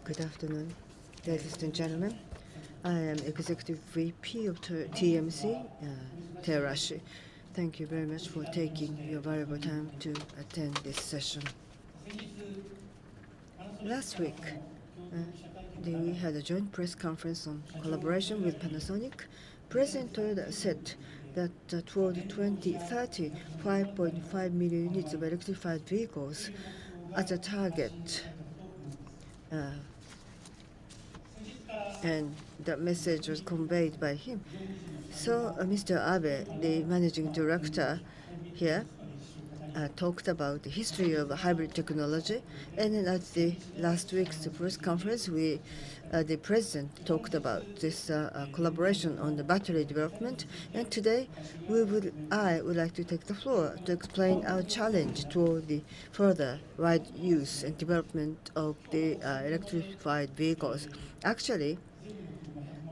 Good afternoon, ladies and gentlemen. I am Executive VP of TMC, Terashi. Thank you very much for taking your valuable time to attend this session. Last week, we had a joint press conference on collaboration with Panasonic. President Toyoda said that toward 2030, 5.5 million units of electrified vehicles as a target. And the message was conveyed by him. So Mr. Abe, the managing director here, talked about the history of hybrid technology, and then at the last week's press conference, the president talked about this collaboration on the battery development. And today, I would like to take the floor to explain our challenge toward the further wide use and development of the electrified vehicles. Actually,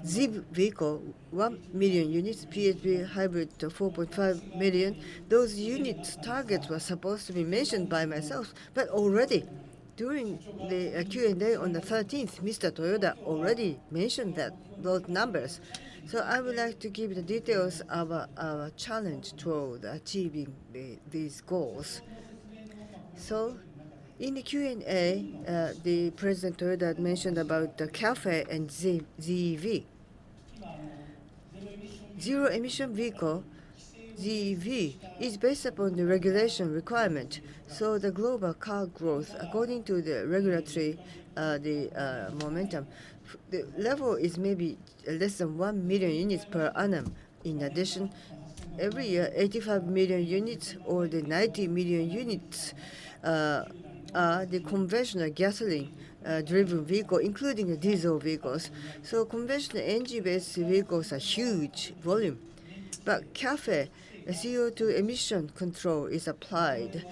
ZEV vehicle, 1 million units, PHEV hybrid, 4.5 million. Those units targets were supposed to be mentioned by myself, but already during the Q&A on the 13th, Mr. Toyoda already mentioned those numbers. So I would like to give the details of our challenge toward achieving these goals. So in the Q&A, the President Toyoda mentioned about the CAFE and ZEV. Zero emission vehicle, ZEV, is based upon the regulation requirement. So the global car growth, according to the regulatory momentum, the level is maybe less than 1 million units per annum. In addition, every year 85 million units or the 90 million units are the conventional gasoline driven vehicle, including the diesel vehicles. So conventional engine-based vehicles are huge volume. But CAFE, CO2 emission control, is applied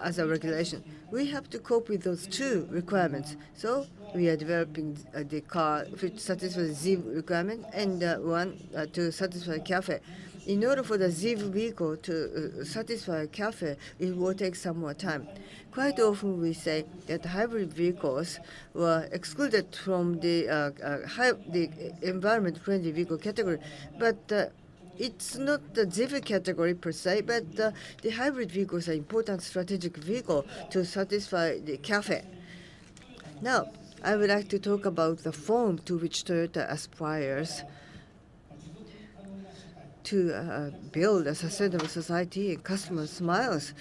as a regulation. We have to cope with those two requirements. So we are developing the car which satisfies the ZEV requirement and one to satisfy CAFE. In order for the ZEV vehicle to satisfy CAFE, it will take some more time. Quite often we say that hybrid vehicles were excluded from the environment-friendly vehicle category, but it's not the ZEV category per se, but the hybrid vehicles are important strategic vehicle to satisfy the CAFE. Now, I would like to talk about the form to which Toyota aspires to build a sustainable society and customer smiles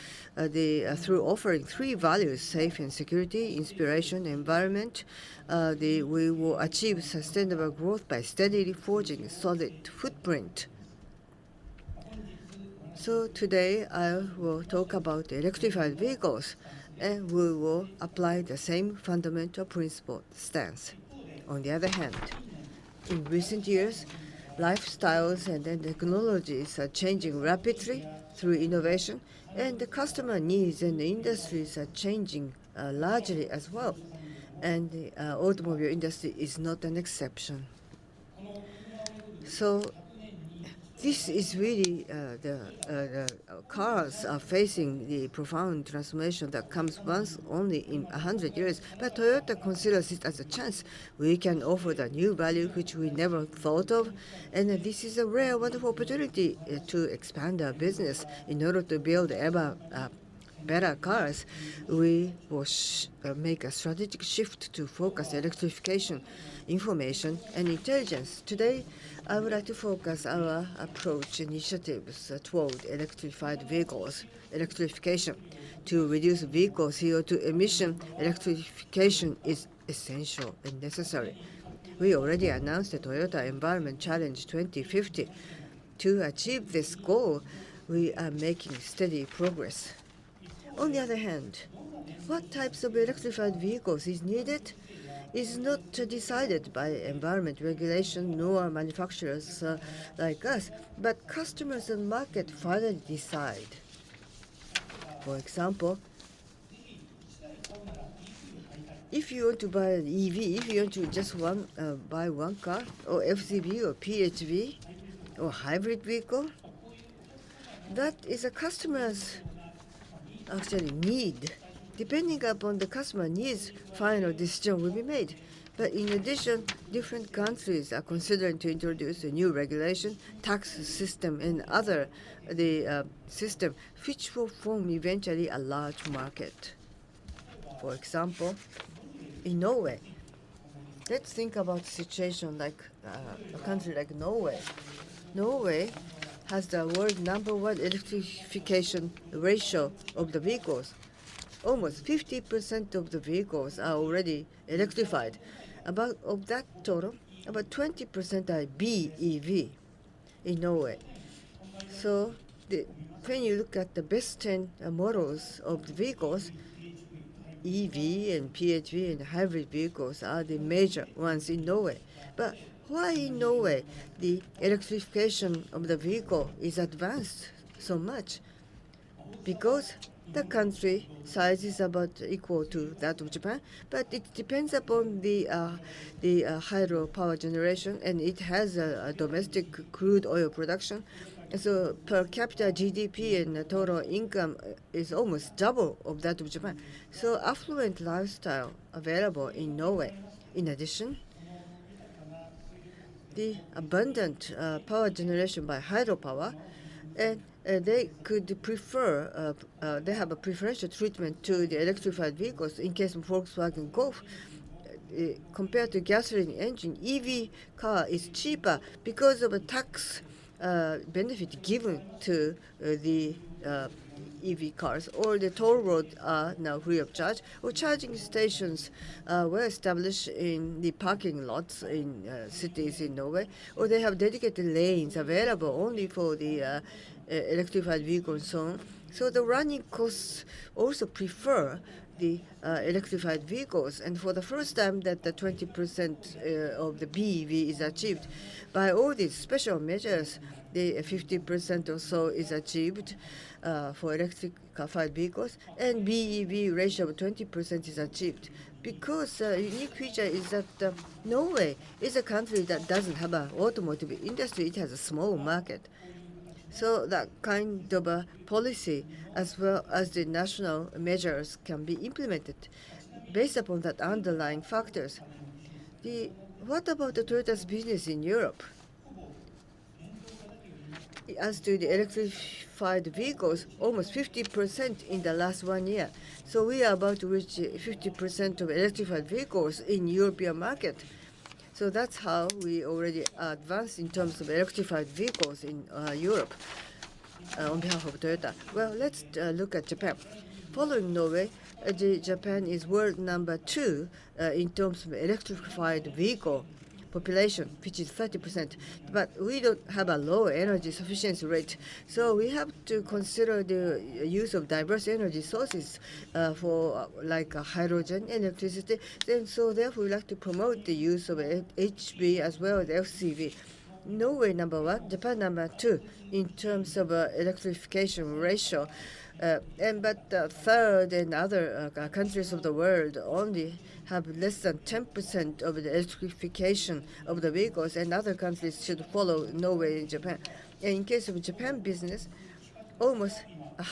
through offering three values: safe and security, inspiration, environment. We will achieve sustainable growth by steadily forging a solid footprint. So today I will talk about electrified vehicles, and we will apply the same fundamental principle stance. On the other hand, in recent years, lifestyles and technologies are changing rapidly through innovation, and the customer needs and the industries are changing largely as well. And the automobile industry is not an exception. So this is really the cars are facing the profound transformation that comes once only in 100 years. But Toyota considers it as a chance. We can offer the new value which we never thought of, and this is a rare, wonderful opportunity to expand our business in order to build ever better cars. We will make a strategic shift to focus electrification, information, and intelligence. Today, I would like to focus our approach initiatives toward electrified vehicles, electrification. To reduce vehicle CO2 emission, electrification is essential and necessary. We already announced the Toyota Environment Challenge 2050. To achieve this goal, we are making steady progress. On the other hand, what types of electrified vehicles is needed is not decided by environment regulation nor manufacturers like us, but customers and market finally decide. For example, if you want to buy an EV, if you want to just buy one car, or FCEV or PHEV or hybrid vehicle, that is a customer's actually need. depending upon the customer needs, final decision will be made. But in addition, different countries are considering to introduce a new regulation, tax system, and other system, which will form eventually a large market. For example, in Norway, let's think about a situation like a country like Norway. Norway has the world #1 electrification ratio of the vehicles. Almost 50% of the vehicles are already electrified. About of that total, about 20% are BEV in Norway. So when you look at the best 10 models of the vehicles, EV and PHEV and hybrid vehicles are the major ones in Norway. But why in Norway the electrification of the vehicle is advanced so much? Because the country size is about equal to that of Japan, but it depends upon the hydropower generation, and it has a domestic crude oil production. So per capita GDP and total income is almost double of that of Japan. So affluent lifestyle available in Norway. In addition, the abundant power generation by hydropower, and they could prefer, they have a preferential treatment to the electrified vehicles. In case of Volkswagen Golf, compared to gasoline engine, EV car is cheaper because of a tax benefit given to the EV cars, or the toll roads are now free of charge, or charging stations were established in the parking lots in cities in Norway, or they have dedicated lanes available only for the electrified vehicles and so on. So the running costs also prefer the electrified vehicles, and for the first time that the 20% of the BEV is achieved. By all these special measures, the 50% or so is achieved for electrified vehicles, and BEV ratio of 20% is achieved. Because a unique feature is that Norway is a country that doesn't have an automotive industry. It has a small market. So that kind of a policy, as well as the national measures, can be implemented based upon that underlying factors. What about the Toyota's business in Europe? As to the electrified vehicles, almost 50% in the last 1 year. So we are about to reach 50% of electrified vehicles in European market. So that's how we already advanced in terms of electrified vehicles in Europe on behalf of Toyota. Well, let's look at Japan. Following Norway, Japan is world #2 in terms of electrified vehicle population, which is 30%. But we don't have a low energy sufficiency rate. So we have to consider the use of diverse energy sources for like hydrogen, electricity. And so therefore we like to promote the use of HV as well as FCV. Norway #1, Japan #2 in terms of electrification ratio. But third and other countries of the world only have less than 10% of the electrification of the vehicles, and other countries should follow Norway and Japan. And in case of Japan business, almost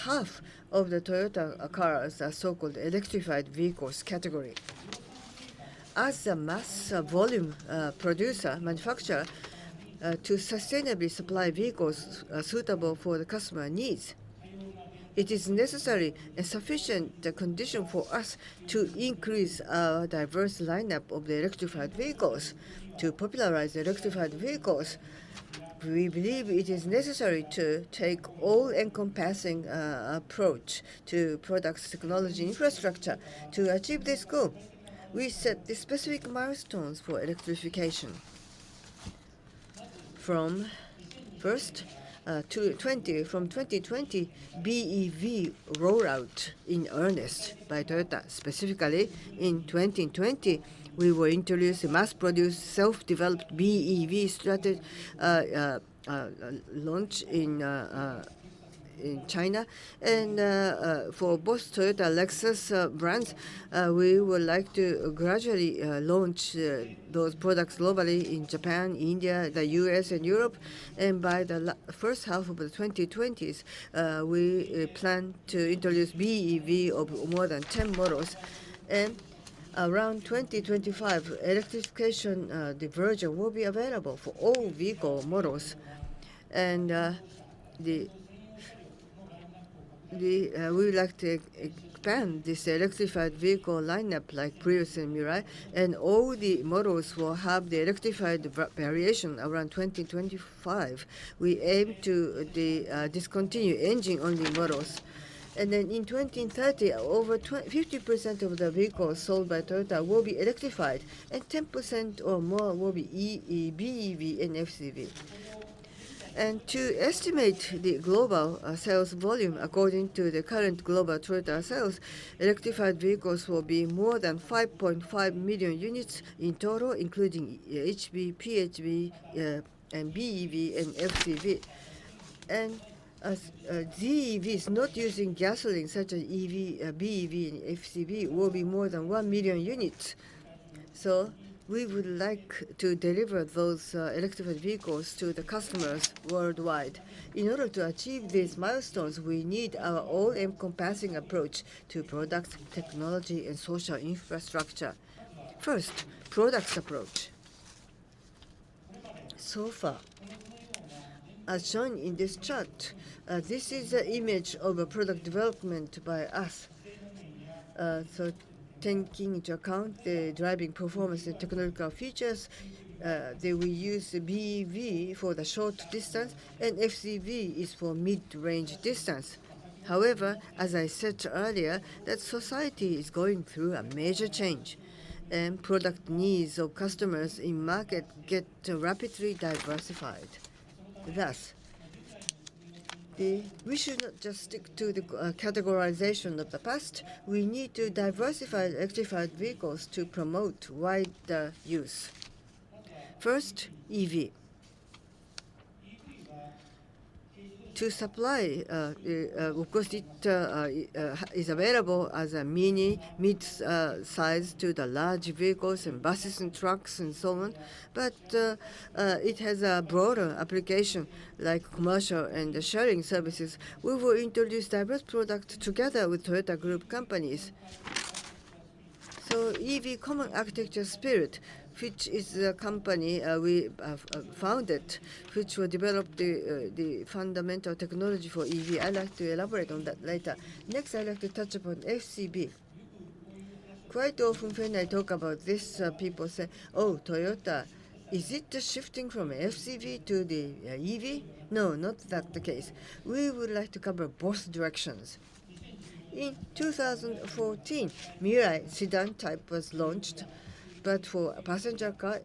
half of the Toyota cars are so-called electrified vehicles category. As a mass volume manufacturer, to sustainably supply vehicles suitable for the customer needs, it is necessary and sufficient condition for us to increase our diverse lineup of the electrified vehicles. To popularize electrified vehicles, we believe it is necessary to take all-encompassing approach to products, technology, infrastructure. To achieve this goal, we set the specific milestones for electrification. From 2020, BEV rollout in earnest by Toyota. Specifically, in 2020, we will introduce a mass-produced, self-developed BEV strategy launch in China. And for both Toyota and Lexus brands, we would like to gradually launch those products globally in Japan, India, the US, and Europe. And by the first half of the 2020s, we plan to introduce BEV of more than 10 models. And around 2025, electrification the version will be available for all vehicle models. And we would like to expand this electrified vehicle lineup like Prius and Mirai, and all the models will have the electrified variation around 2025. We aim to discontinue engine-only models. And then in 2030, over 50% of the vehicles sold by Toyota will be electrified, and 10% or more will be BEV and FCEV. And to estimate the global sales volume according to the current global Toyota sales, electrified vehicles will be more than 5.5 million units in total, including HEV, PHEV, and BEV and FCV. And ZEVs not using gasoline, such as EV, BEV, and FCV, will be more than 1 million units. So we would like to deliver those electrified vehicles to the customers worldwide. In order to achieve these milestones, we need our all-encompassing approach to products, technology, and social infrastructure. First, products approach. So far, as shown in this chart, this is an image of a product development by us. So taking into account the driving performance and technological features, they will use the BEV for the short distance, and FCV is for mid-range distance. However, as I said earlier, that society is going through a major change, and product needs of customers in market get rapidly diversified. Thus, we should not just stick to the categorization of the past. We need to diversify electrified vehicles to promote wider use. First, EV. To supply, of course, it is available as a mid-size to the large vehicles and buses and trucks and so on, but it has a broader application like commercial and sharing services. We will introduce diverse products together with Toyota Group companies. So EV Common Architecture Spirit, which is the company we founded, which will develop the fundamental technology for EV. I'd like to elaborate on that later. Next, I'd like to touch upon FCB. Quite often when I talk about this, people say, oh, Toyota, is it just shifting from FCV to the EV? No, not that the case. We would like to cover both directions. In 2014, Mirai sedan type was launched, but for passenger car,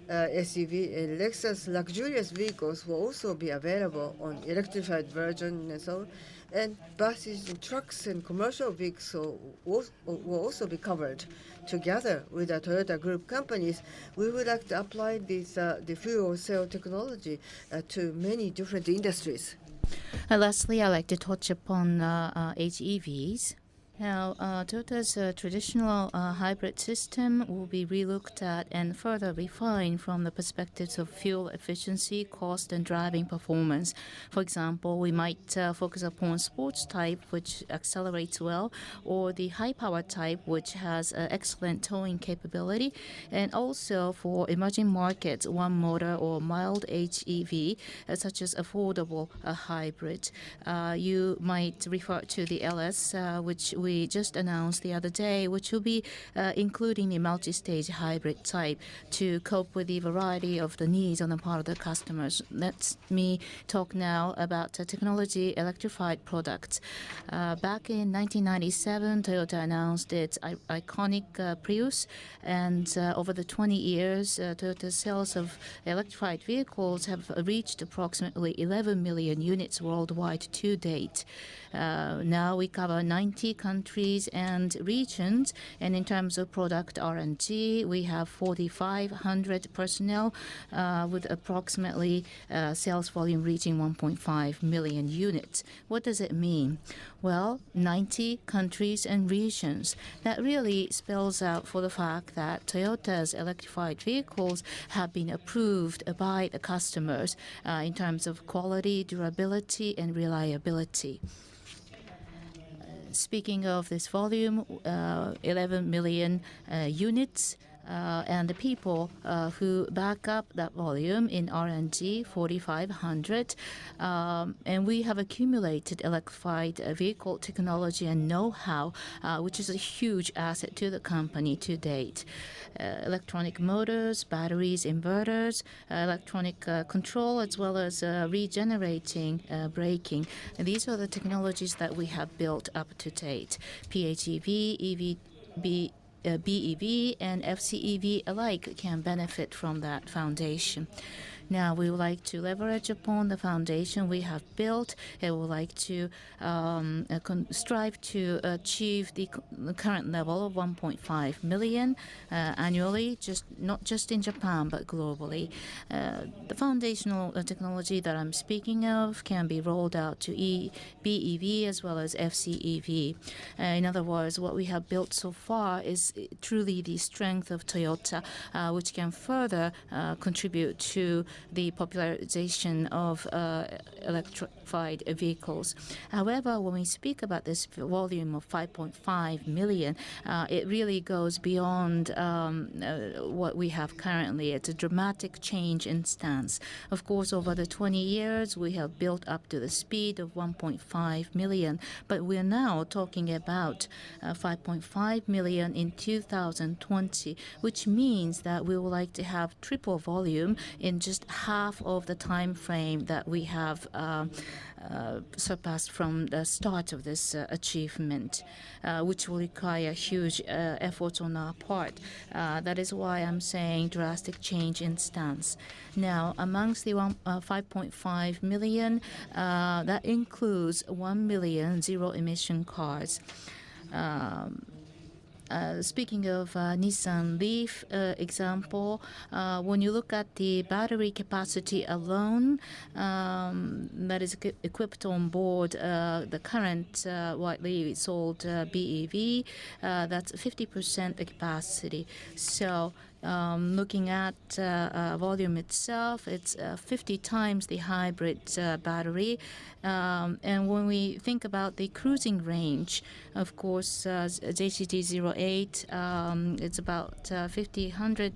SUV, and Lexus luxurious vehicles will also be available on electrified version and so on. And buses and trucks and commercial vehicles will also be covered. Together with the Toyota Group companies, we would like to apply this, the fuel cell technology to many different industries. Lastly, I'd like to touch upon HEVs. Now, Toyota's traditional hybrid system will be relooked at and further refined from the perspectives of fuel efficiency, cost, and driving performance. For example, we might focus upon sports type, which accelerates well, or the high-power type, which has excellent towing capability, and also for emerging markets, one motor or mild HEV, such as affordable hybrid. You might refer to the LS, which we just announced the other day, which will be including a multi-stage hybrid type to cope with the variety of the needs on the part of the customers. Let me talk now about technology electrified products. Back in 1997, Toyota announced its iconic Prius, and over the 20 years, Toyota's sales of electrified vehicles have reached approximately 11 million units worldwide to date. Now we cover 90 countries countries and regions. And in terms of product R&D, we have 4,500 personnel with approximately sales volume reaching 1.5 million units. What does it mean? Well, 90 countries and regions. That really spells out for the fact that Toyota's electrified vehicles have been approved by the customers in terms of quality, durability, and reliability. Speaking of this volume, 11 million units. And the people who back up that volume in R&D, 4,500. And we have accumulated electrified vehicle technology and know-how, which is a huge asset to the company to date. Electronic motors, batteries, inverters, electronic control, as well as regenerating braking. And these are the technologies that we have built up to date. PHEV, BEV and FCEV alike can benefit from that foundation. Now, we would like to leverage upon the foundation we have built, and we would like to strive to achieve the current level of 1.5 million annually, not just in Japan, but globally. The foundational technology that I'm speaking of can be rolled out to BEV as well as FCEV. In other words, what we have built so far is truly the strength of Toyota, which can further contribute to the popularization of electrified vehicles. However, when we speak about this volume of 5.5 million, it really goes beyond what we have currently. It's a dramatic change in stance. Of course, over the 20 years, we have built up to the speed of 1.5 million, but we're now talking about 5.5 million in 2020, which means that we would like to have triple volume in just half of the time frame that we have surpassed from the start of this achievement, which will require huge efforts on our part. That is why I'm saying drastic change in stance. Now, amongst the 5.5 million, that includes 1 million zero-emission cars. Speaking of Nissan Leaf example, when you look at the battery capacity alone that is equipped on board the current widely sold BEV, that's 50% the capacity. So looking at volume itself, it's 50 times the hybrid battery. And when we think about the cruising range, of course, JCT-08, it's about 100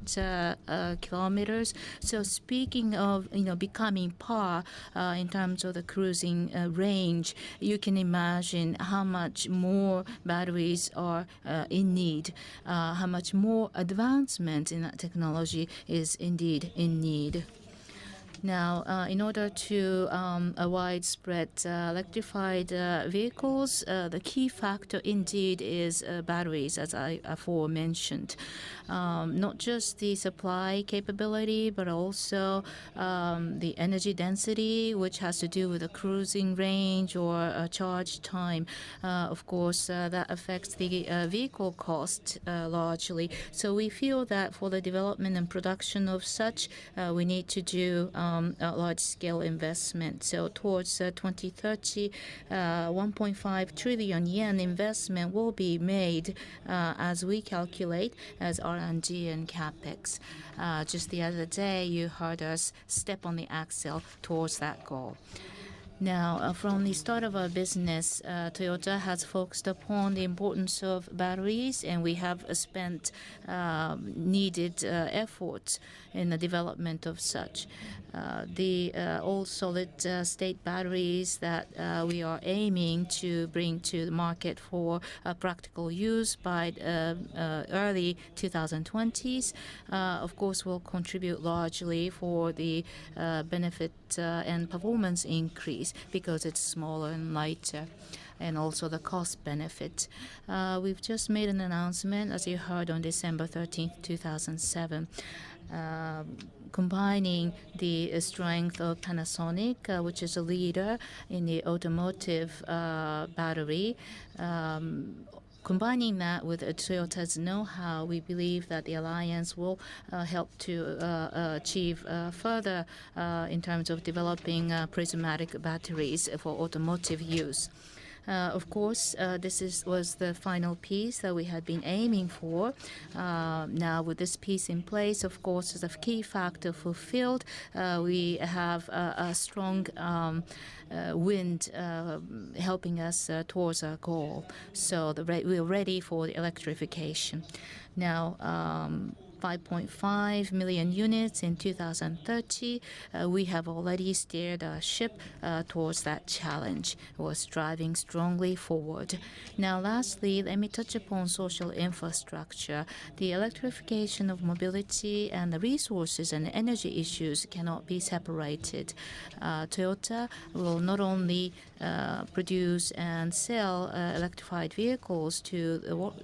kilometers. So speaking of becoming par in terms of the cruising range, you can imagine how much more batteries are in need, how much more advancement in that technology is indeed in need. Now, in order to a widespread electrified vehicles, the key factor indeed is batteries, as I aforementioned. Not just the supply capability, but also the energy density, which has to do with the cruising range or charge time. Of course, that affects the vehicle cost largely. So we feel that for the development and production of such, we need to do a large-scale investment. So towards 2030, 1.5 trillion yen investment will be made as we calculate as R&D and CapEx. Just the other day, you heard us step on the axle towards that goal. Now, from the start of our business, Toyota has focused upon the importance of batteries, and we have spent needed efforts in the development of such. The all-solid-state batteries that we are aiming to bring to the market for practical use by early 2020s, of course, will contribute largely for the benefit and performance increase because it's smaller and lighter, and also the cost benefit. We've just made an announcement, as you heard, on December 13th, 2007. combining the strength of Panasonic, which is a leader in the automotive battery. Combining that with Toyota's know-how, we believe that the alliance will help to achieve further in terms of developing prismatic batteries for automotive use. Of course, this was the final piece that we had been aiming for. Now, with this piece in place, of course, as a key factor fulfilled, we have a strong wind helping us towards our goal. So we're ready for the electrification. Now, 5.5 million units in 2030. We have already steered our ship towards that challenge. We're striving strongly forward. Now, lastly, let me touch upon social infrastructure. The electrification of mobility and the resources and energy issues cannot be separated. Toyota will not only produce and sell electrified vehicles to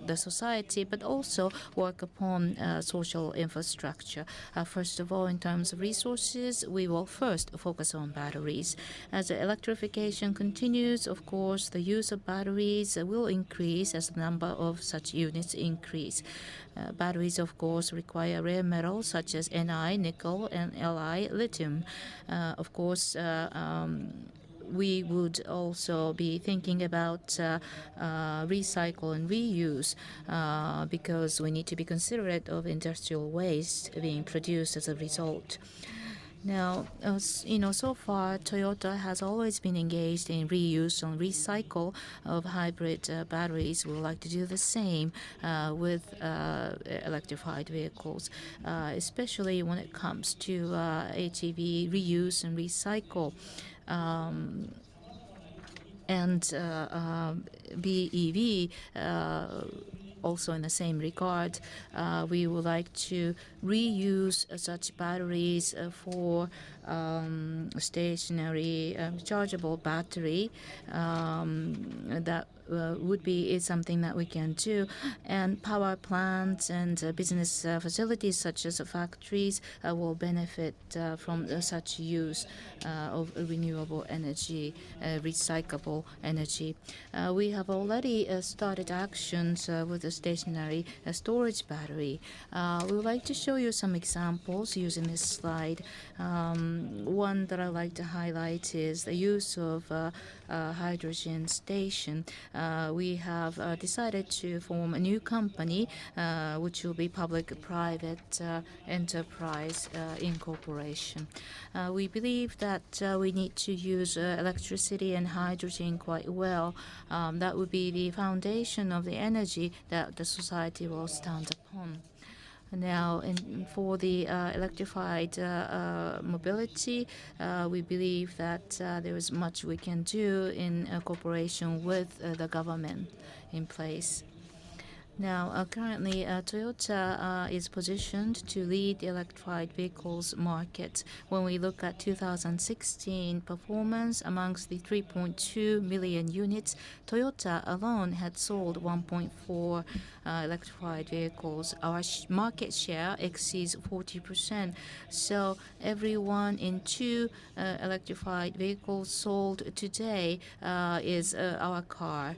the society, but also work upon social infrastructure. First of all, in terms of resources, we will first focus on batteries. As the electrification continues, of course, the use of batteries will increase as the number of such units increase. Batteries, of course, require rare metals such as Ni, nickel, and Li, lithium. Of course, we would also be thinking about recycle and reuse because we need to be considerate of industrial waste being produced as a result. Now, so far, Toyota has always been engaged in reuse and recycle of hybrid batteries. We would like to do the same with electrified vehicles, especially when it comes to HEV reuse and recycle. And BEV, also in the same regard, we would like to reuse such batteries for stationary chargeable battery. That would be something that we can do, and power plants and business facilities such as factories will benefit from such use of renewable energy, recyclable energy. We have already started actions with the stationary storage battery. We would like to show you some examples using this slide. One that I like to highlight is the use of hydrogen station. We have decided to form a new company, which will be public-private enterprise incorporation. We believe that we need to use electricity and hydrogen quite well. That would be the foundation of the energy that the society will stand upon. Now, for the electrified mobility, we believe that there is much we can do in cooperation with the government in place. Now, currently, Toyota is positioned to lead the electrified vehicles market. When we look at 2016 performance amongst the 3.2 million units, Toyota alone had sold 1.4 electrified vehicles. Our market share exceeds 40%. So every 1 in 2 electrified vehicles sold today is our car.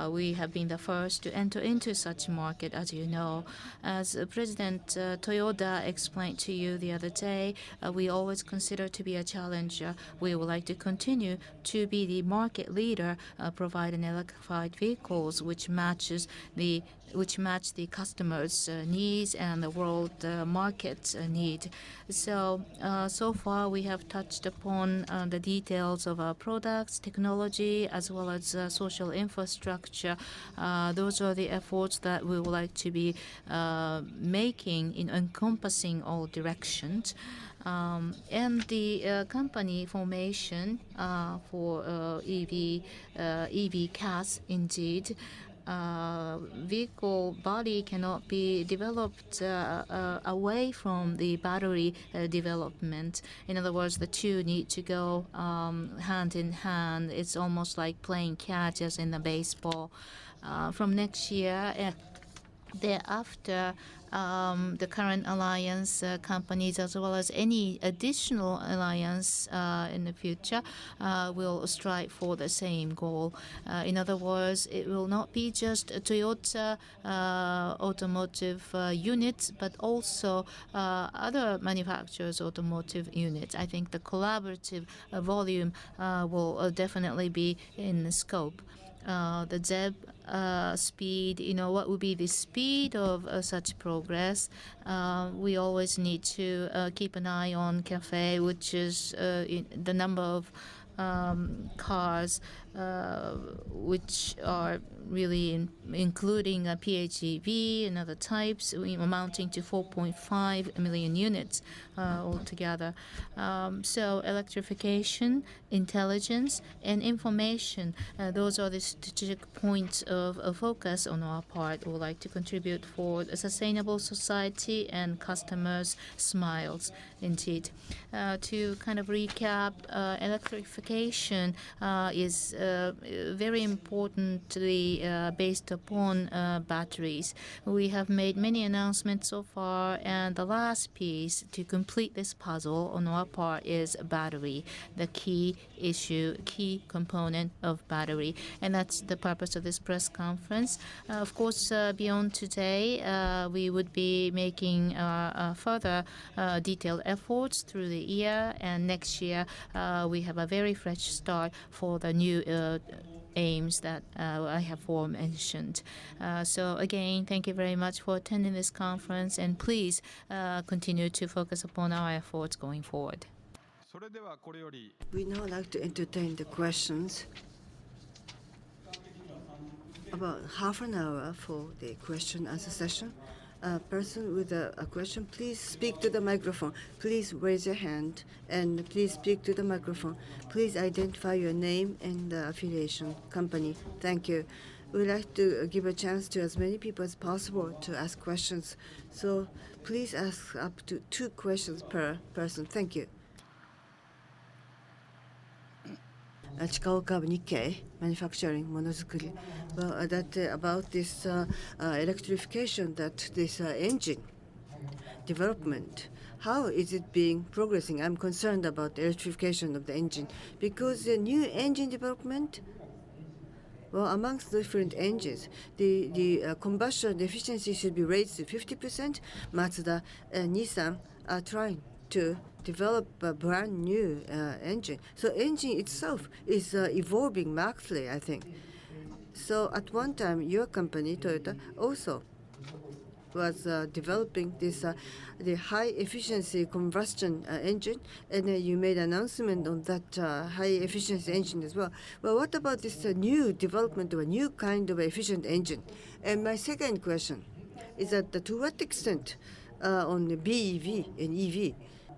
We have been the first to enter into such market, as you know. As President Toyoda explained to you the other day, we always consider to be a challenger. We would like to continue to be the market leader, providing electrified vehicles which match the customers' needs and the world market's need. So far we have touched upon the details of our products, technology, as well as social infrastructure. Those are the efforts that we would like to be making in encompassing all directions. And the company formation for EV CAS, indeed, vehicle body cannot be developed away from the battery development. In other words, the two need to go hand in hand. It's almost like playing catch as in the baseball. From next year, Thereafter, the current alliance companies, as well as any additional alliance in the future, will strive for the same goal. In other words, it will not be just Toyota automotive units, but also other manufacturers' automotive units. I think the collaborative volume will definitely be in the scope. The ZEB speed, what would be the speed of such progress? We always need to keep an eye on CAFE, which is the number of cars which are really including a PHEV and other types, amounting to 4.5 million units altogether. So electrification, intelligence, and information, those are the strategic points of focus on our part. We would like to contribute for a sustainable society and customers' smiles, indeed. To kind of recap, electrification is very importantly based upon batteries. We have made many announcements so far, and the last piece to complete this puzzle on our part is battery, the key issue, key component of battery. And that's the purpose of this press conference. Of course, beyond today, we would be making further detailed efforts through the year, and next year we have a very fresh start for the new aims that I have aforementioned. So again, thank you very much for attending this conference, and please continue to focus upon our efforts going forward. We now like to entertain the questions. About half an hour for the question answer session. A person with a question, please speak to the microphone. Please raise your hand and please speak to the microphone. Please identify your name and affiliation company. Thank you. We'd like to give a chance to as many people as possible to ask questions. So please ask up to 2 questions per person. Thank you. Chikaoka Nikkei, manufacturing, monozukuri. Well, about this electrification, that this engine development, how is it being progressing? I'm concerned about the electrification of the engine because the new engine development, well, amongst different engines, the combustion efficiency should be raised to 50%. Mazda and Nissan are trying to develop a brand new engine. So engine itself is evolving markedly, I think. So at one time, your company, Toyota, also was developing this the high efficiency combustion engine, and you made an announcement on that high efficiency engine as well. Well, what about this new development of a new kind of efficient engine? And my second question is that to what extent on the BEV and EV,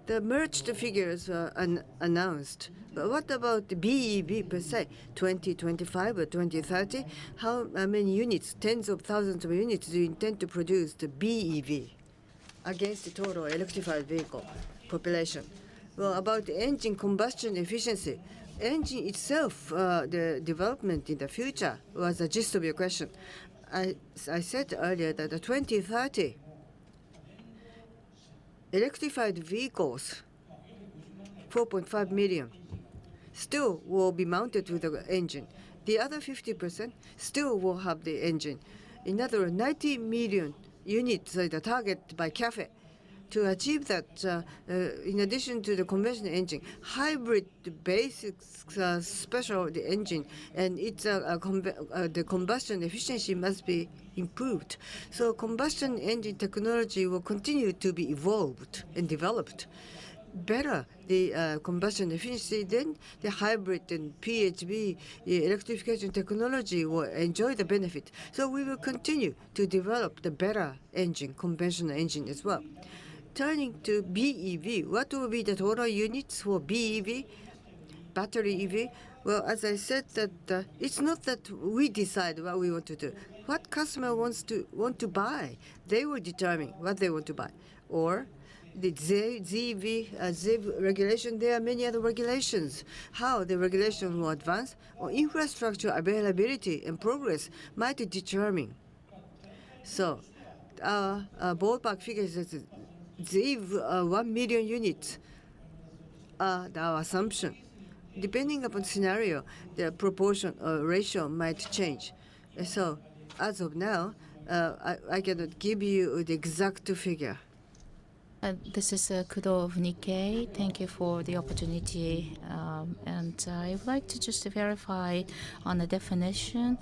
the merged figures are announced. But what about the BEV per se, 2025 or 2030? How many units, tens of thousands of units, do you intend to produce the BEV against the total electrified vehicle population? Well, about the engine combustion efficiency, engine itself, the development in the future was the gist of your question. I said earlier that the 2030 electrified vehicles, 4.5 million, still will be mounted with the engine. The other 50% still will have the engine. In other words, 90 million units are the target by CAFE. To achieve that, in addition to the conventional engine, hybrid basic special the engine, and it's the combustion efficiency must be improved. So combustion engine technology will continue to be evolved and developed. Better the combustion efficiency, then the hybrid and PHEV electrification technology will enjoy the benefit. So we will continue to develop the better engine, conventional engine as well. Turning to BEV, what will be the total units for BEV, battery EV? Well, as I said, that it's not that we decide what we want to do. What customer want to buy, they will determine what they want to buy. Or the ZEV regulation, there are many other regulations. How the regulation will advance, or infrastructure availability and progress might determine. So our ballpark figures is ZEV 1 million units are our assumption. Depending upon scenario, the proportion or ratio might change. So as of now, I cannot give you the exact figure. This is Kudo of Nikkei. Thank you for the opportunity. And I would like to just verify on the definition.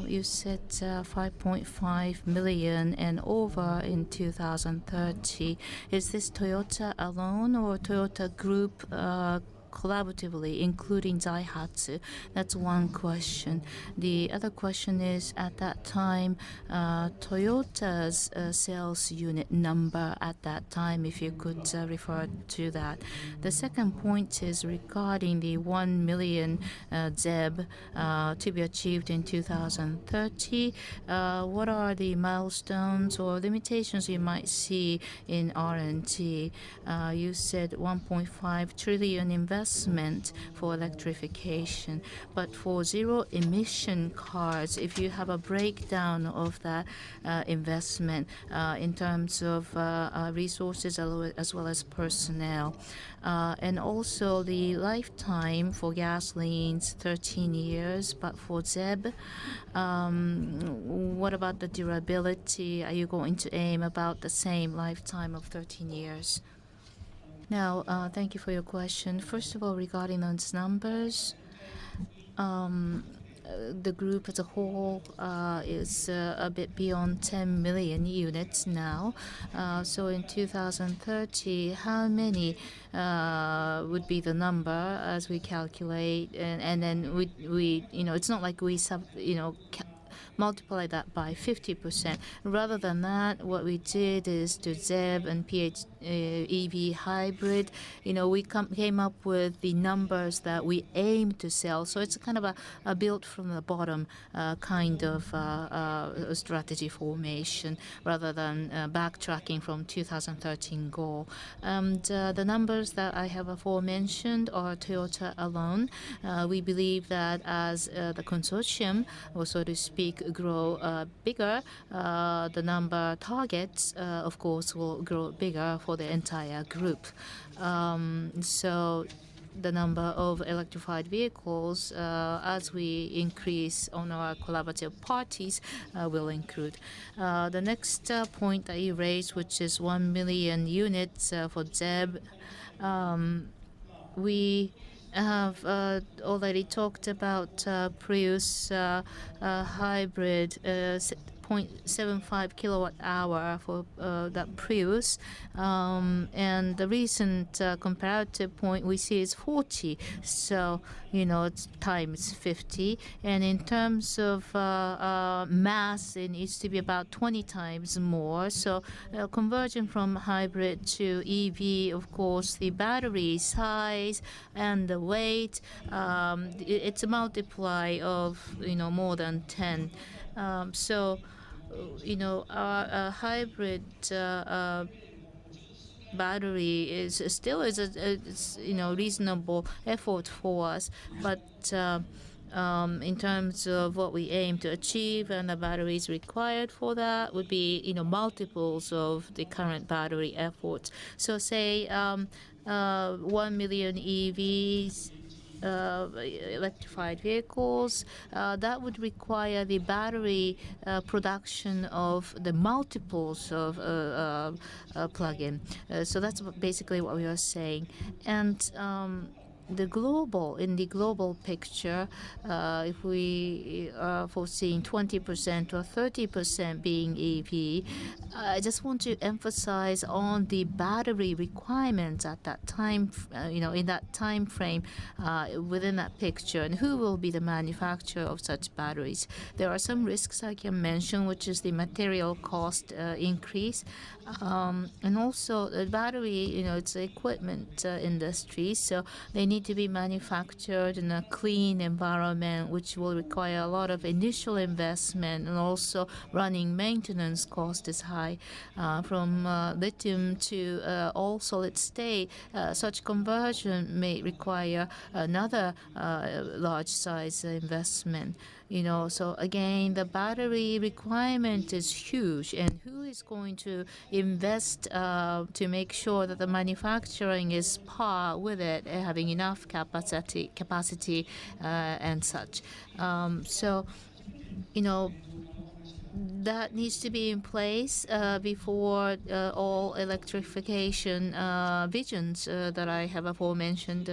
You said 5.5 million and over in 2030. Is this Toyota alone or Toyota Group collaboratively, including Daihatsu? That's one question. The other question is, at that time, Toyota's sales unit number at that time, if you could refer to that. The second point is regarding the 1 million ZEB to be achieved in 2030. What are the milestones or limitations you might see in R&D? You said 1.5 trillion investment for electrification, but for zero emission cars, if you have a breakdown of that investment in terms of resources as well as personnel, and also the lifetime for gasolines 13 years, but for ZEB, what about the durability? Are you going to aim about the same lifetime of 13 years? Now, thank you for your question. First of all, regarding those numbers, the group as a whole is a bit beyond 10 million units now. So in 2030, how many would be the number as we calculate? And then we it's not like we multiply that by 50%. Rather than that, what we did is to ZEB and PHEV hybrid, we came up with the numbers that we aim to sell. So it's kind of a built from the bottom kind of strategy formation rather than backtracking from 2013 goal. And the numbers that I have aforementioned are Toyota alone. We believe that as the consortium, or so to speak, grow bigger, the number targets, of course, will grow bigger for the entire group. So the number of electrified vehicles, as we increase on our collaborative parties, will include. The next point that you raised, which is 1 million units for ZEB, we have already talked about Prius hybrid 0.75 kilowatt hour for that Prius, and the recent comparative point we see is 40. So it's times 50, and in terms of mass, it needs to be about 20 times more. So conversion from hybrid to EV, of course, the battery size and the weight, it's a multiply of more than 10. So our hybrid battery is still a reasonable effort for us, but in terms of what we aim to achieve and the batteries required for that would be multiples of the current battery efforts. So say 1 million EVs, electrified vehicles, that would require the battery production of the multiples of plug-in. So that's basically what we are saying. And in the global picture, if we are foreseeing 20% or 30% being EV, I just want to emphasize on the battery requirements at that time, in that time frame within that picture, and who will be the manufacturer of such batteries. There are some risks I can mention, which is the material cost increase, and also the battery, it's the equipment industry, so they need to be manufactured in a clean environment, which will require a lot of initial investment, and also running maintenance cost is high. From lithium to all solid state, such conversion may require another large size investment. So again, the battery requirement is huge, and who is going to invest to make sure that the manufacturing is par with it, having enough capacity and such. So that needs to be in place before all electrification visions that I have aforementioned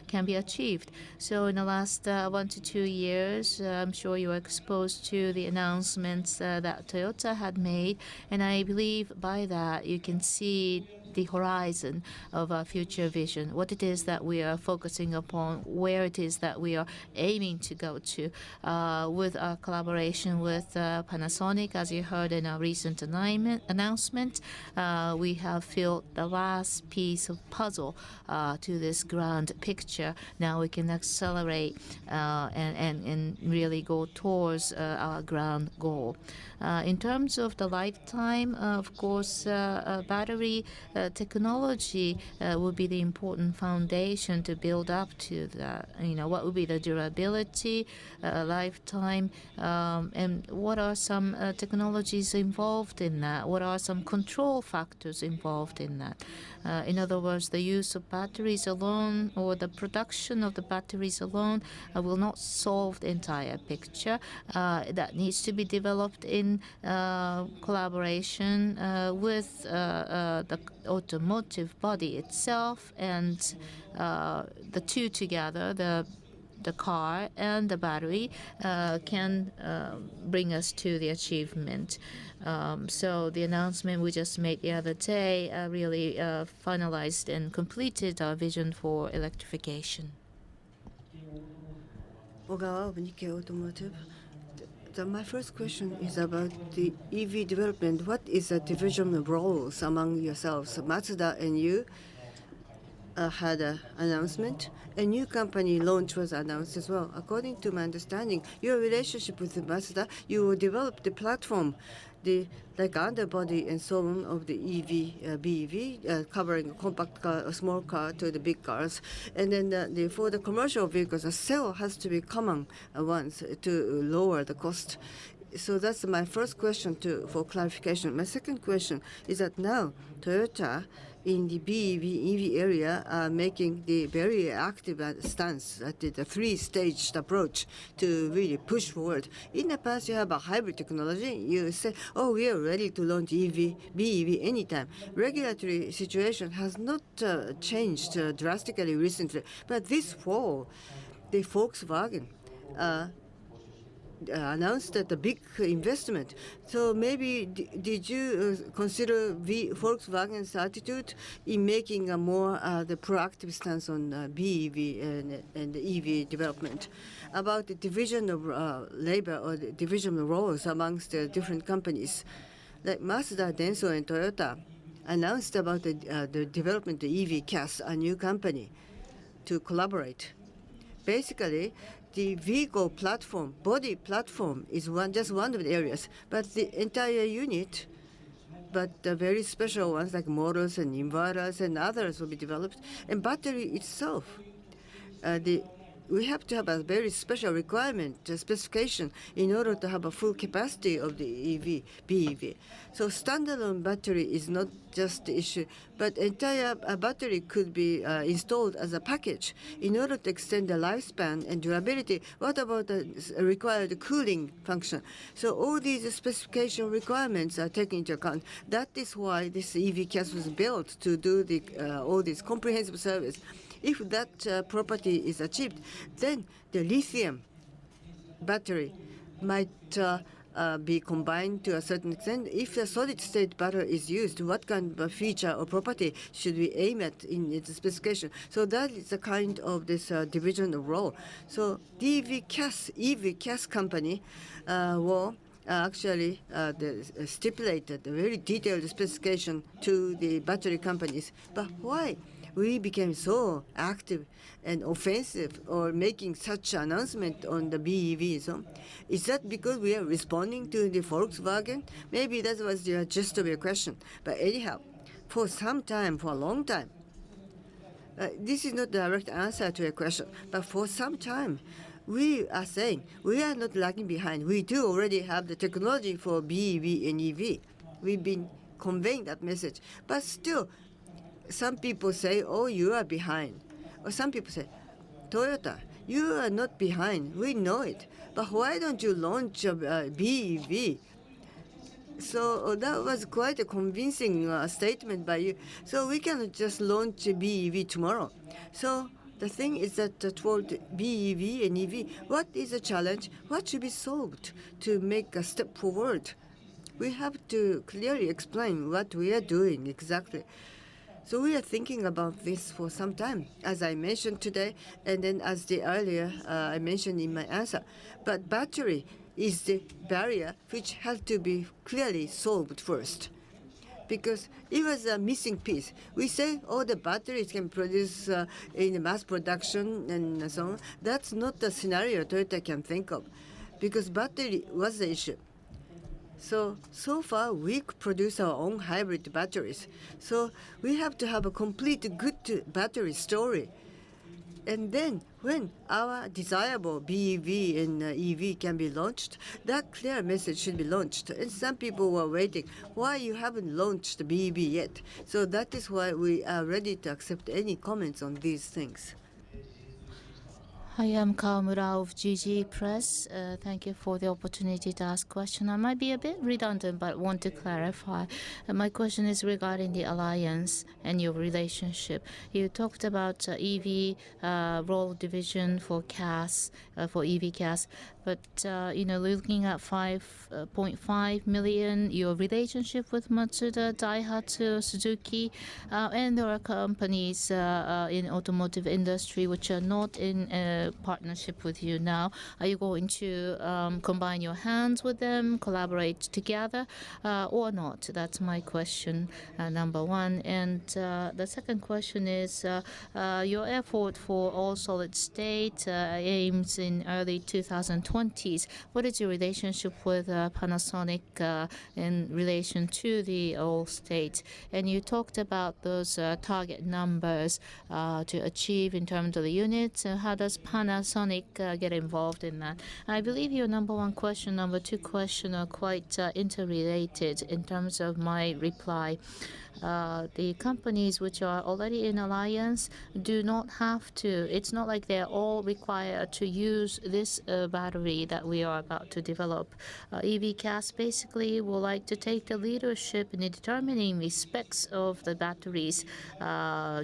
can be achieved. So in the last 1 to 2 years, I'm sure you are exposed to the announcements that Toyota had made, and I believe by that you can see the horizon of our future vision, what it is that we are focusing upon, where it is that we are aiming to go to with our collaboration with Panasonic. As you heard in our recent announcement, we have filled the last piece of puzzle to this grand picture. Now we can accelerate and really go towards our grand goal. In terms of the lifetime, of course, battery technology will be the important foundation to build up to that. What will be the durability, lifetime, and what are some technologies involved in that? What are some control factors involved in that? In other words, the use of batteries alone or the production of the batteries alone will not solve the entire picture. That needs to be developed in collaboration with the automotive body itself, and the two together, the car and the battery, can bring us to the achievement. So the announcement we just made the other day really finalized and completed our vision for electrification. Ogawa of Nikkei Automotive. My first question is about the EV development. What is the division of roles among yourselves? Mazda and you had an announcement. A new company launch was announced as well. According to my understanding, your relationship with Mazda, you will develop the platform, like underbody and so on of the EV, BEV, covering a compact car, a small car to the big cars. And then for the commercial vehicles, a cell has to be common once to lower the cost. So that's my first question for clarification. My second question is that now Toyota in the BEV, EV area are making the very active stance at the three-staged approach to really push forward. In the past, you have a hybrid technology. You say, oh, we are ready to launch EV, BEV anytime. Regulatory situation has not changed drastically recently. But this fall, the Volkswagen announced that a big investment. So maybe did you consider Volkswagen's attitude in making a more the proactive stance on BEV and EV development? About the division of labor or the division of roles amongst the different companies, like Mazda, Denso, and Toyota announced about the development of EV CAS, a new company, to collaborate. Basically, the vehicle platform, body platform, is just one of the areas, but the entire unit, but the very special ones like motors and inverters and others will be developed, and battery itself. We have to have a very special requirement, specification, in order to have a full capacity of the EV, BEV. So standalone battery is not just the issue, but entire battery could be installed as a package in order to extend the lifespan and durability. What about the required cooling function? So all these specification requirements are taken into account. That is why this EV CAS was built, to do all this comprehensive service. If that property is achieved, then the lithium battery might be combined to a certain extent. If a solid-state battery is used, what kind of feature or property should we aim at in its specification? So that is the kind of this division of role. So the EV CAS company will actually stipulated a very detailed specification to the battery companies. But why we became so active and offensive or making such announcement on the BEVs? Is that because we are responding to the Volkswagen? Maybe that was the gist of your question. But anyhow, for a long time, this is not a direct answer to your question, but for some time, we are saying we are not lagging behind. We do already have the technology for BEV and EV. We've been conveying that message. But still, some people say, oh, you are behind. Or some people say, Toyota, you are not behind. We know it. But why don't you launch a BEV? So that was quite a convincing statement by you. So we can just launch a BEV tomorrow. So the thing is that toward BEV and EV, what is the challenge? What should be solved to make a step forward? We have to clearly explain what we are doing exactly. So we are thinking about this for some time, as I mentioned today, and then as the earlier I mentioned in my answer. But battery is the barrier which has to be clearly solved first, because it was a missing piece. We say all the batteries can produce in mass production and so on. That's not the scenario Toyota can think of, because battery was the issue. So far we produce our own hybrid batteries. So we have to have a complete good battery story. And then when our desirable BEV and EV can be launched, that clear message should be launched. And some people were waiting, why you haven't launched the BEV yet? So that is why we are ready to accept any comments on these things. I am Kawamura of GG Press. Thank you for the opportunity to ask question. I might be a bit redundant, but want to clarify. My question is regarding the alliance and your relationship. You talked about EV role division for CAS, for EV CAS, but looking at 5.5 million, your relationship with Matsuda, Daihatsu, Suzuki, and there are companies in automotive industry which are not in partnership with you now. Are you going to combine your hands with them, collaborate together, or not? That's my question, number one. And the second question is your effort for all solid state aims in early 2020s. What is your relationship with Panasonic in relation to the all state? And you talked about those target numbers to achieve in terms of the units. How does Panasonic get involved in that? I believe your number one question, number two question are quite interrelated in terms of my reply. The companies which are already in alliance do not have to. It's not like they're all required to use this battery that we are about to develop. EV CAS basically would like to take the leadership in determining the specs of the batteries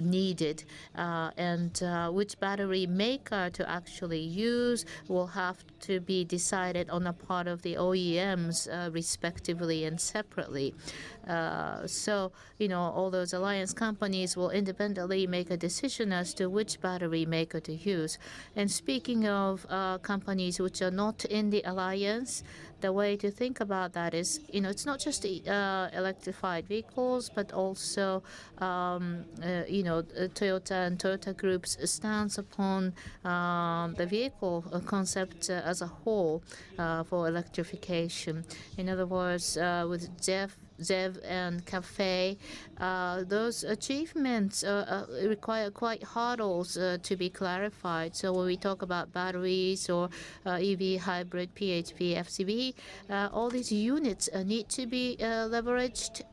needed, and which battery maker to actually use will have to be decided on a part of the OEMs respectively and separately. So all those alliance companies will independently make a decision as to which battery maker to use. And speaking of companies which are not in the alliance, the way to think about that is, it's not just electrified vehicles, but also, Toyota and Toyota Group's stance upon the vehicle concept as a whole for electrification. In other words, with ZEV and CAFE, those achievements require quite hurdles to be clarified. So when we talk about batteries or EV, hybrid, PHEV, FCEV, all these units need to be leveraged,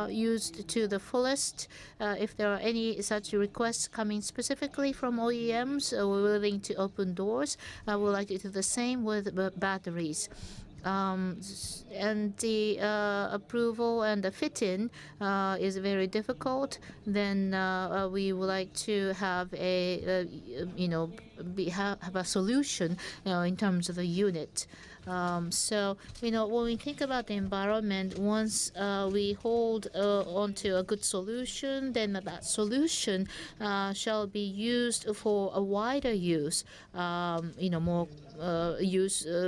used to the fullest. If there are any such requests coming specifically from OEMs, we're willing to open doors. We'd like to do the same with batteries. And the approval and the fit-in is very difficult, then we would like to have a have a solution in terms of the unit. So when we think about the environment, once we hold onto a good solution, then that solution shall be used for a wider use, more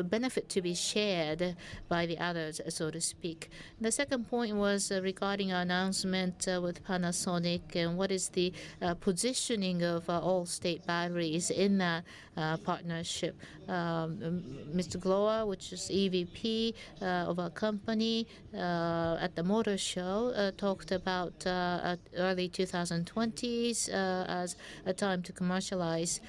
benefit to be shared by the others, so to speak. The second point was regarding our announcement with Panasonic and what is the positioning of all-state batteries in that partnership. Mr. Glower Toyota, which is EVP of our company, at the motor show, talked about early 2020s as a time to commercialize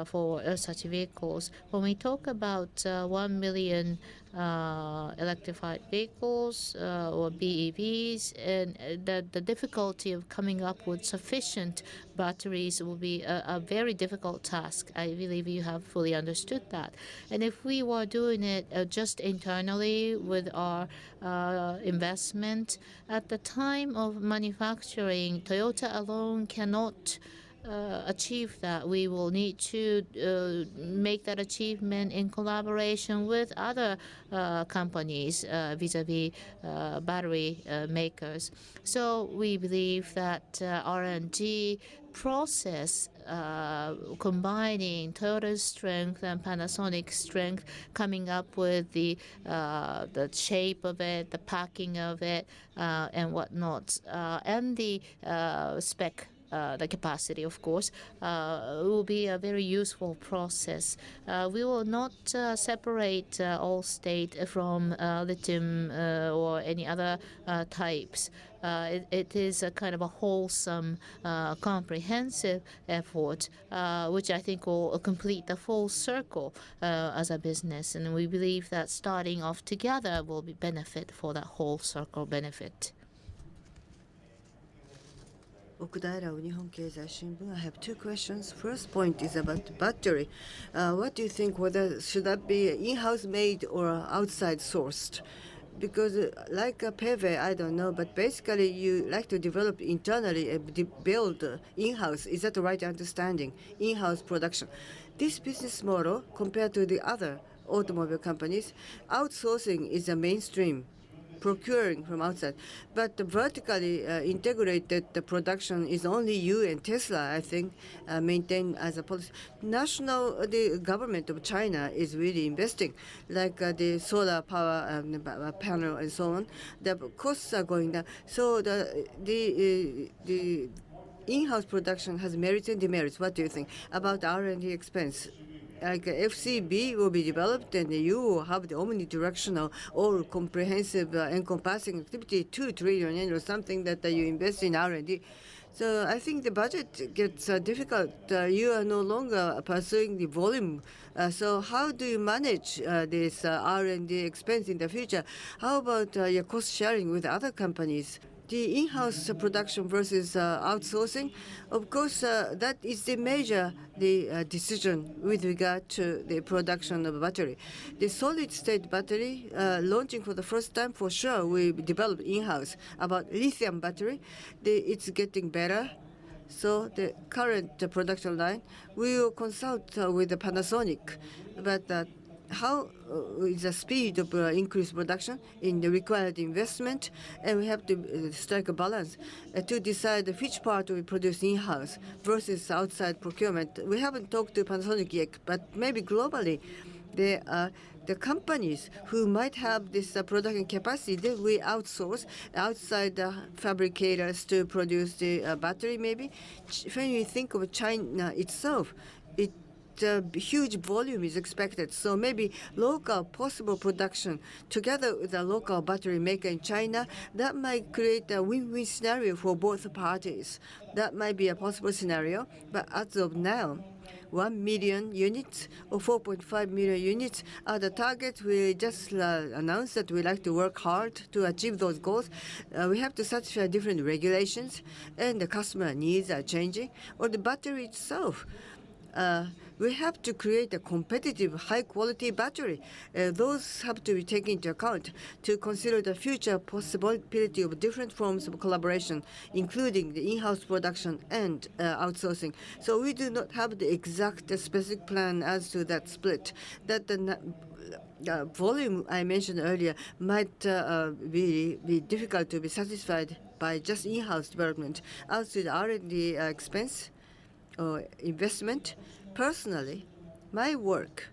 for such vehicles. When we talk about 1 million electrified vehicles or BEVs, and the difficulty of coming up with sufficient batteries will be a very difficult task. I believe you have fully understood that. And if we were doing it just internally with our investment, at the time of manufacturing, Toyota alone cannot achieve that. We will need to make that achievement in collaboration with other companies vis-a-vis battery makers. So we believe that R&D process combining Toyota's strength and Panasonic's strength, coming up with the shape of it, the packing of it, and whatnot, and the spec. The capacity, of course, will be a very useful process. We will not separate all-state from lithium or any other types. It is a kind of a wholesome, comprehensive effort, which I think will complete the full circle as a business. And we believe that starting off together will be benefit for that whole circle benefit. Okudaira, Nihon Keizai Shimbun. I have two questions. First point is about battery. What do you think, whether should that be in-house made or outside sourced? Because like a PHEV, I don't know, but basically you like to develop internally and build in-house. Is that the right understanding? In-house production. This business model, compared to the other automobile companies, outsourcing is a mainstream, procuring from outside. But the vertically integrated production is only you and Tesla, I think, maintain as a policy. The government of China is really investing, like the solar power panel and so on. The costs are going down. So the in-house production has merits and demerits. What do you think about R&D expense? Like FCEV will be developed, and you will have the omnidirectional or comprehensive encompassing activity, 2 trillion yen or something that you invest in R&D. So I think the budget gets difficult. You are no longer pursuing the volume. So how do you manage this R&D expense in the future? How about your cost sharing with other companies? The in-house production versus outsourcing, of course, that is the major decision with regard to the production of battery. The solid-state battery launching for the first time, for sure, we developed in-house. About lithium battery, it's getting better. So the current production line, we will consult with the Panasonic, but how is the speed of increased production in the required investment, and we have to strike a balance to decide which part we produce in-house versus outside procurement. We haven't talked to Panasonic yet, but maybe globally, the companies who might have this production capacity, then we outsource outside fabricators to produce the battery maybe. When you think of China itself, huge volume is expected. So maybe local possible production together with a local battery maker in China, that might create a win-win scenario for both parties. That might be a possible scenario. But as of now, 1 million units or 4.5 million units are the targets. We just announced that we like to work hard to achieve those goals. We have to satisfy different regulations, and the customer needs are changing. Or the battery itself. We have to create a competitive, high-quality battery. Those have to be taken into account to consider the future possibility of different forms of collaboration, including the in-house production and outsourcing. So we do not have the exact specific plan as to that split. That the volume I mentioned earlier might be difficult to be satisfied by just in-house development. As to the R&D expense or investment, personally, my work,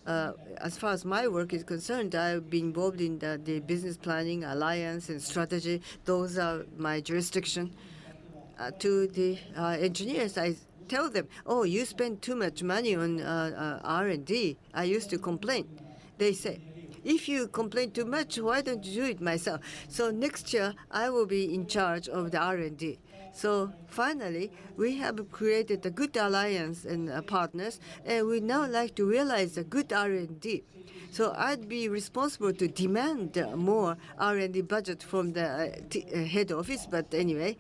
as far as my work is concerned, I've been involved in the business planning, alliance, and strategy. Those are my jurisdiction. To the engineers, I tell them, "Oh, you spend too much money on R&D." I used to complain. they say. If you complain too much, why don't you do it myself? So next year, I will be in charge of the R&D. So finally, we have created a good alliance and partners, and we now like to realize a good R&D. So I'd be responsible to demand more R&D budget from the head office. But anyway,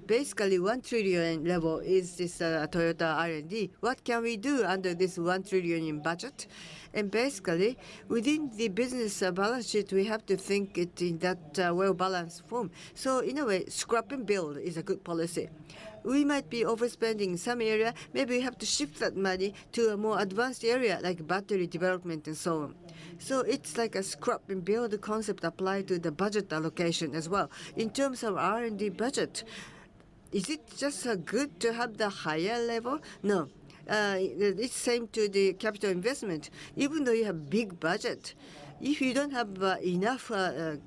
basically 1 trillion level is this Toyota R&D. What can we do under this 1 trillion in budget? And basically, within the business balance sheet, we have to think it in that well-balanced form. So in a way, scrap and build is a good policy. We might be overspending in some area. Maybe we have to shift that money to a more advanced area like battery development and so on. So it's like a scrap and build concept applied to the budget allocation as well. In terms of R&D budget, is it just good to have the higher level? No. It's same to the capital investment. Even though you have big budget, if you don't have enough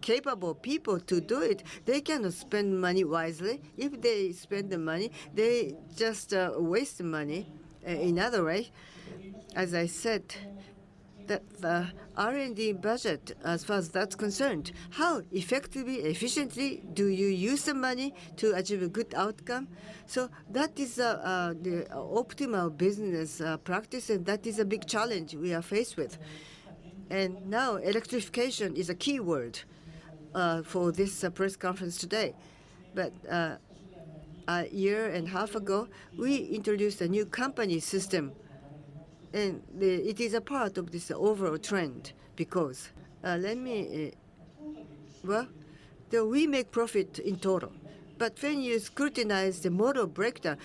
capable people to do it, they cannot spend money wisely. If they spend the money, they just waste money. In other way, as I said, that the R&D budget, as far as that's concerned, how effectively, efficiently do you use the money to achieve a good outcome? So that is the optimal business practice, and that is a big challenge we are faced with. And now electrification is a key word for this press conference today. But a year and a half ago, we introduced a new company system. And it is a part of this overall trend because we make profit in total. But when you scrutinize the model breakdown,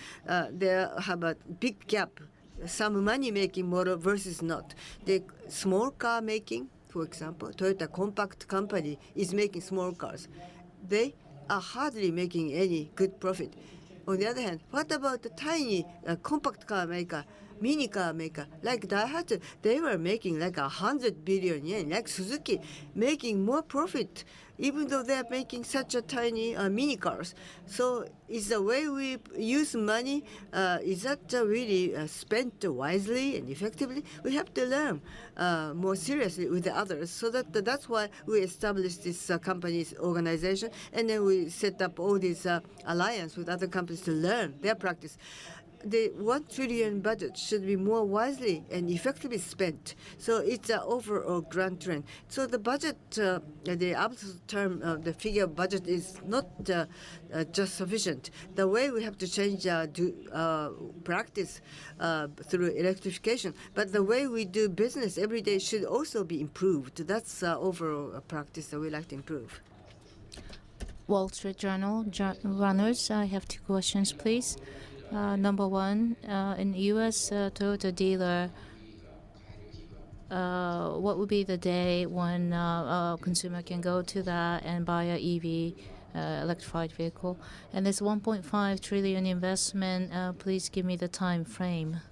there have a big gap. Some money-making model versus not. The small car making, for example, Toyota Compact Company is making small cars. They are hardly making any good profit. On the other hand, what about the tiny compact car maker, mini car maker, like Daihatsu? They were making like 100 billion yen, like Suzuki, making more profit, even though they are making such a tiny mini cars. So is the way we use money, is that really spent wisely and effectively? We have to learn more seriously with the others. So that's why we established this company's organization, and then we set up all these alliance with other companies to learn their practice. The 1 trillion budget should be more wisely and effectively spent. So it's an overall grand trend. So the budget, the absolute term, the figure of budget is not just sufficient. The way we have to change practice through electrification, but the way we do business every day should also be improved. That's overall practice that we like to improve. Wall Street Journal runners, I have 2 questions, please. Number one, in U.S. Toyota dealer, what would be the day when a consumer can go to that and buy a EV, electrified vehicle? And this 1.5 trillion investment, please give me the time frame.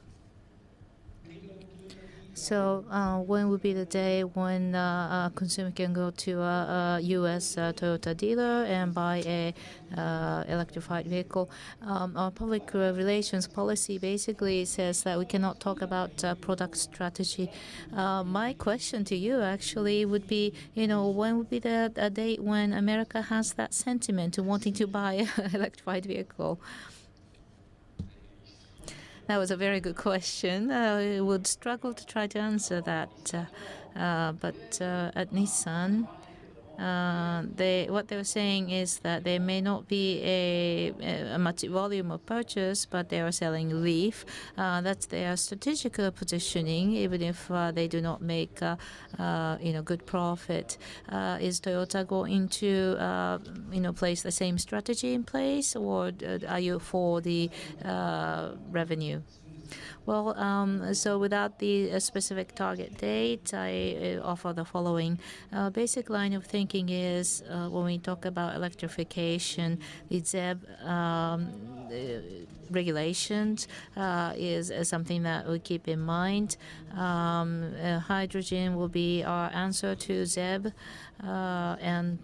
So when would be the day when a consumer can go to a U.S. Toyota dealer and buy a electrified vehicle? Our public relations policy basically says that we cannot talk about product strategy. My question to you actually would be, when would be the date when America has that sentiment to wanting to buy an electrified vehicle? That was a very good question. I would struggle to try to answer that. But at Nissan, what they were saying is that there may not be a much volume of purchase, but they are selling Leaf. That's their strategic positioning, even if they do not make good profit. Is Toyota going to place the same strategy in place, or are you for the revenue? Well, so without the specific target date, I offer the following. Basic line of thinking is when we talk about electrification, the ZEV regulations is something that we keep in mind. Hydrogen will be our answer to ZEV, and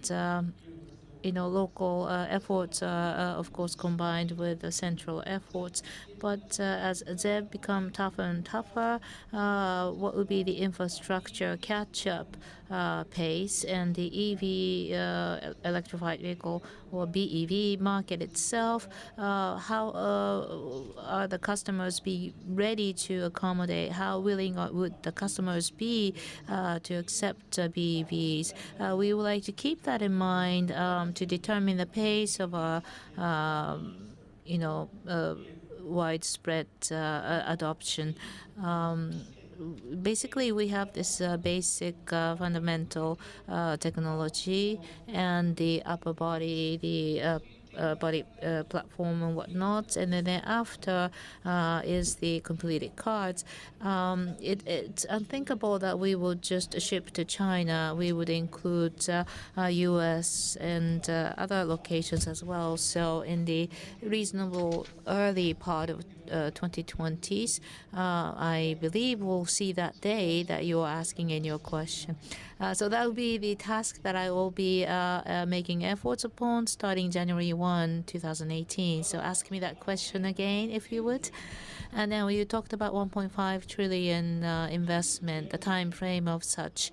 local efforts are, of course, combined with the central efforts. But as ZEV become tougher and tougher, what would be the infrastructure catch-up pace, and the EV, electrified vehicle or BEV market itself, how are the customers be ready to accommodate? How willing would the customers be to accept BEVs? We would like to keep that in mind to determine the pace of our, widespread adoption. Basically, we have this basic fundamental technology and the upper body, the body platform and whatnot, and then thereafter is the completed cards. It's unthinkable that we would just ship to China. We would include US and other locations as well. So in the reasonable early part of 2020s, I believe we'll see that day that you're asking in your question. So that will be the task that I will be making efforts upon starting January 1, 2018. So ask me that question again, if you would. And then you talked about 1.5 trillion investment, the time frame of such.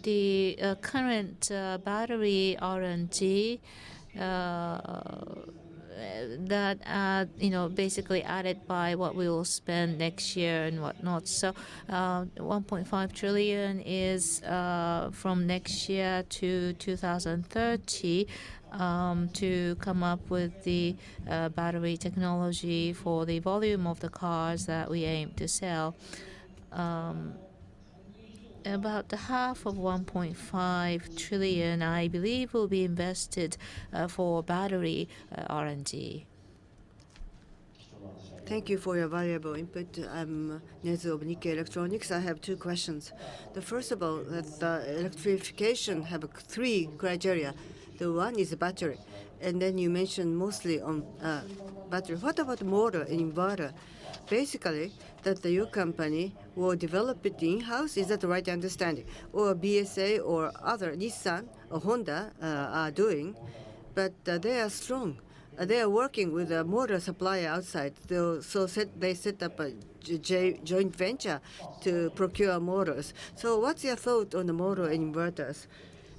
The current battery R&D that basically added by what we will spend next year and whatnot. So 1.5 trillion is from next year to 2030 to come up with the battery technology for the volume of the cars that we aim to sell. About the half of 1.5 trillion, I believe, will be invested for battery R&D. Thank you for your valuable input. I'm Nezu of Nikkei Electronics. I have two questions. The first of all, that electrification have three criteria. The one is battery, and then you mentioned mostly on battery. What about motor and inverter? Basically, that your company will develop it in-house. Is that the right understanding? Or BSA or other Nissan or Honda are doing, but they are strong. They are working with a motor supplier outside. They set up a joint venture to procure motors. So what's your thought on the motor and inverters?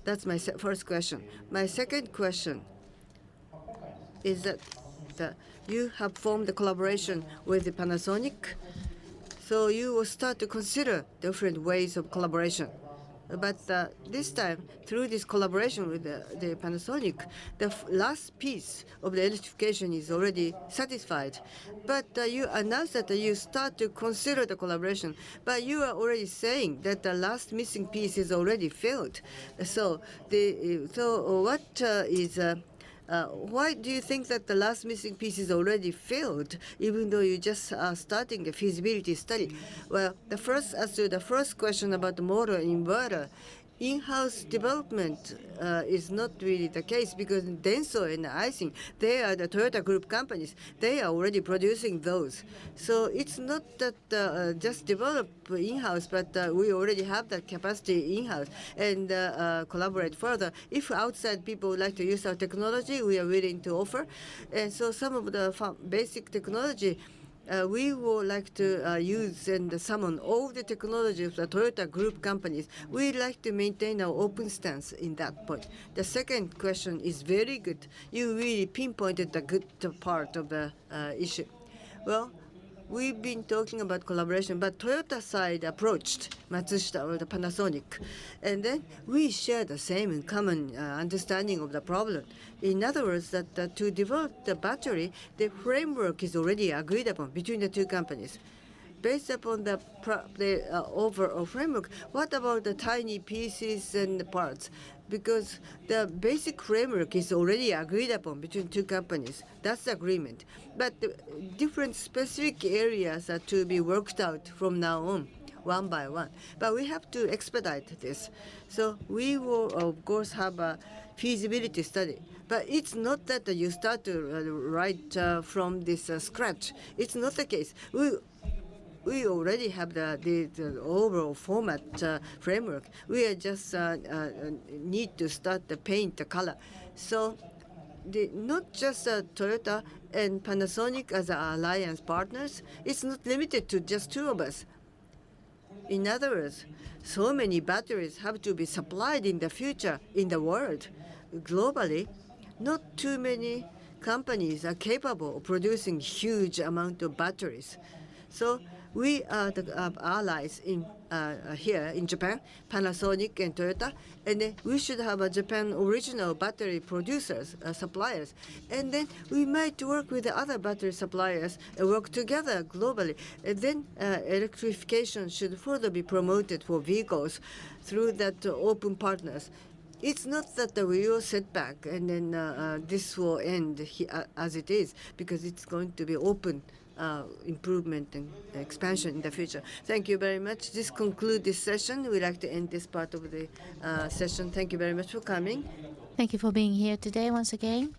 That's my first question. My second question is that you have formed a collaboration with the Panasonic. So you will start to consider different ways of collaboration. But this time, through this collaboration with the Panasonic, the last piece of the electrification is already satisfied. But you announced that you start to consider the collaboration. But you are already saying that the last missing piece is already filled. So what is why do you think that the last missing piece is already filled, even though you just are starting the feasibility study? Well, as to the first question about the motor and inverter, in-house development is not really the case, because Denso and Aisin, they are the Toyota Group companies. They are already producing those. So it's not that just develop in-house, but we already have that capacity in-house and collaborate further. If outside people would like to use our technology, we are willing to offer. And so some of the basic technology we would like to use and summon all the technology of the Toyota Group companies. We'd like to maintain our open stance in that point. The second question is very good. You really pinpointed the good part of the issue. Well, we've been talking about collaboration, but Toyota side approached Matsushita or the Panasonic, and then we share the same common understanding of the problem. In other words, that to develop the battery, the framework is already agreed upon between the two companies. Based upon the overall framework, what about the tiny pieces and the parts? Because the basic framework is already agreed upon between two companies. That's the agreement. But the different specific areas are to be worked out from now on, one by one. But we have to expedite this. So we will, of course, have a feasibility study. But it's not that you start to write from this scratch. It's not the case. we already have the overall format framework. We are just need to start to paint the color. So not just Toyota and Panasonic as our alliance partners. It's not limited to just two of us. In other words, so many batteries have to be supplied in the future in the world. Globally, not too many companies are capable of producing huge amount of batteries. So we are the allies in here in Japan, Panasonic and Toyota, and then we should have a Japan original battery producers, suppliers, and then we might work with the other battery suppliers and work together globally. And then electrification should further be promoted for vehicles through that open partners. It's not that we will sit back and then this will end as it is, because it's going to be open improvement and expansion in the future. Thank you very much. This concludes this session. We'd like to end this part of the session. Thank you very much for coming. Thank you for being here today once again.